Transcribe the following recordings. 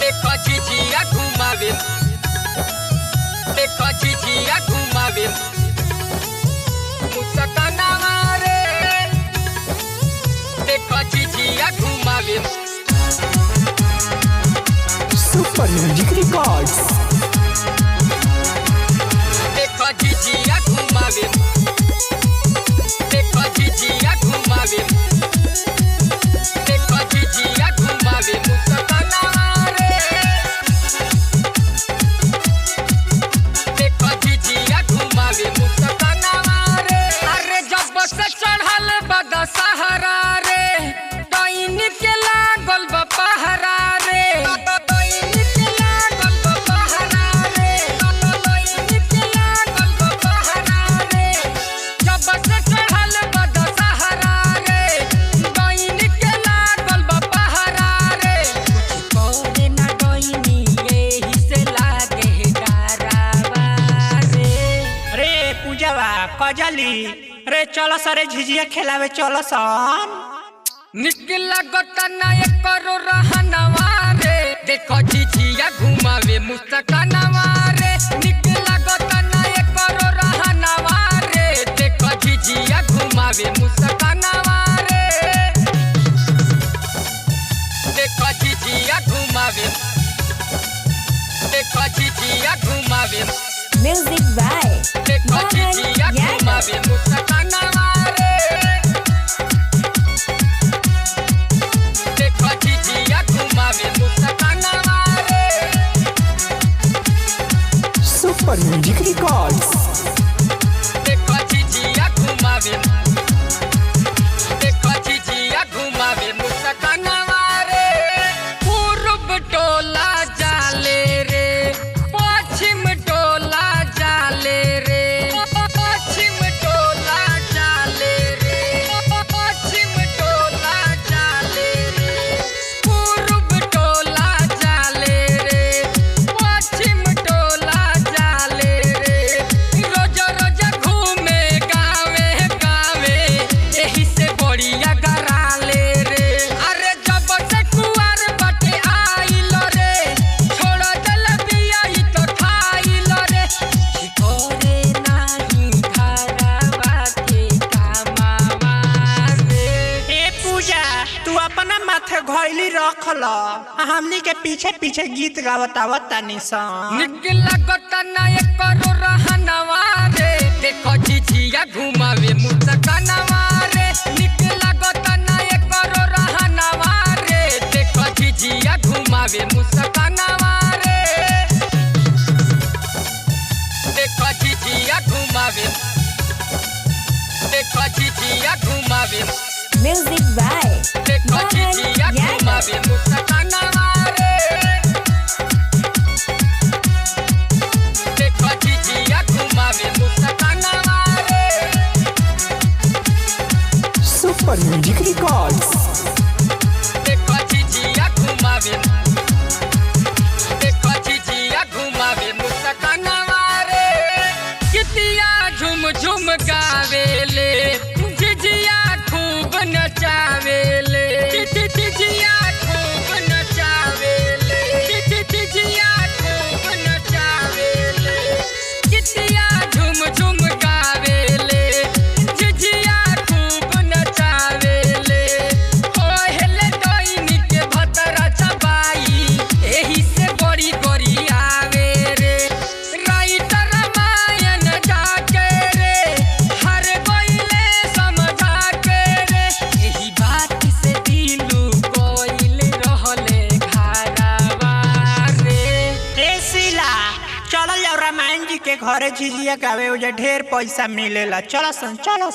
देखो झिझिया घुमावे, देखो झिझिया घुमावे मुस्कानावा रे, देखो झिझिया घुमावे। Super music records. देखो झिझिया घुमावे, देखो झिझिया घुमावे, देखो झिझिया घुमावे मुस्कानावा रे, देखो झिझिया घुमावे मुस्कानावा रे। अरे जब से चढ़ल बद सहारा रे, डाइन के लागल बा पहरा रे, डाइन के लागल बा पहरा रे, डाइन के लागल बा पहरा रे। जब से चढ़ल बद सहारा रे, डाइन के लागल बा पहरा रे। कुछ करे ना डाइनी एही से लागे डरावा रे। रे पूजावा कजली रे चलो सरे झिझिया खेलावे चलो सन। निकला गोता ना करो रहनवा रे, देखो झिझिया घुमावे मुस्कानावा रे। निकला गोता ना करो रहनवा रे, देखो झिझिया घुमावे मुस्कानावा रे, देखो झिझिया घुमावे, देखो झिझिया घुमावे, Music by देखो झिझिया घुमावे मुस्कानावा रे, देखो झिझिया घुमावे मुस्कानावा रे। Super music records. देखो झिझिया घुमावे, देखो झिझिया घुमावे मुस्कानावा रे। पूरब टोला जाले रे, पश्चिम टोला जाले रे, पश्चिम टोला जाले रे, पश्चिम टोला जाले रे। पूरब टोला जाले रे, पश्चिम टोला जाले रे। रोज रोज घूमे गावे गावे, एही से बढ़िया गराले रे। अरे जब से कुआर बटे आइल रे, छोड़ दल बिया ई तो खाइल रे। करे नाही घरवा के कामावा रे। ए पूजा तू अपना माथे घोइली रख ल, हमनी के पीछे पीछे गीत गावत आवत तानी सन। निकला गोता ना करो रहनवा रे, देखो झिझिया घुमावे मुस्कानावा रे। निकला गोता ना करो रहनवा रे, देखो झिझिया घुमावे मुस्कानावा रे, देखो झिझिया घुमावे, देखो झिझिया घुमावे, Music by देखो झिझिया घुमावे मुस्कानावा रे, देखो झिझिया घुमावे मुस्कानावा रे। Super music records. देखो झिझिया घुमावे, देखो झिझिया घुमावे मुस्कानावा रे। कितिया झुम झुम गावेले, झिझिया खूब नचावेले, झिझिया खूब नचावेले, झिझिया खूब नचावेले। कितिया झुम झुम गावेले, झिझिया खूब नचावेले। ओहेले डाइनी के भतरा छबाई, एही से बड़ी बड़ी आवे रे। राइटर रामायण जाके रे, हर गइले समझा के रे। एही बात से दिलू गइले रहले घरवा रे। ए सीला चलो जाओ रामायण जी के घरे झिझिया गावे उजे ढेर पैसा मिलेला चलो सन चलो।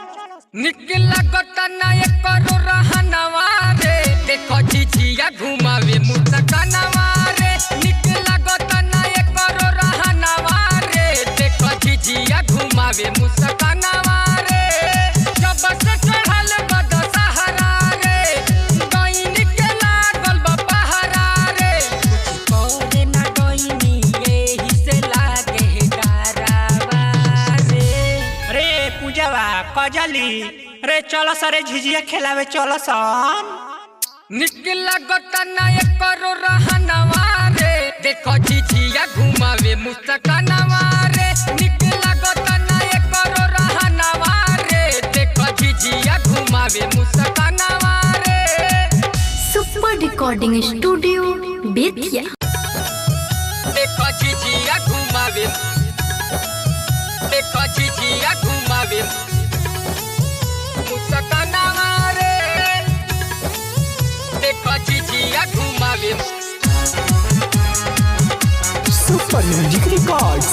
निकला गोता ना करो रहनवा रे, देखो झिझिया घुमावे मुस्कानावा रे। निकला गोता ना करो रहनवा रे, देखो झिझिया घुमावे मुस्कानावा रे। जब से चढ़ल बद सहारा रे, डाइन के लागल बा पहरा रे। कुछ करे ना डाइनी एही से लागे डरावा रे। रे पूजावा कजली रे चलो सरे झिझिया खेलावे चलो सन। निकला गोता ना करो रहनवा रे, देखो झिझिया घुमावे मुस्कानवा रे निक लागता ना एकरो रहनवा रे देखो झिझिया घुमावे मुस्कानवा रे सुपर रिकॉर्डिंग स्टूडियो बेतिया। देखो झिझिया घुमावे मुस्कानवा रे देखो झिझिया घुमावे सुपर म्यूजिक रिकॉर्ड्स।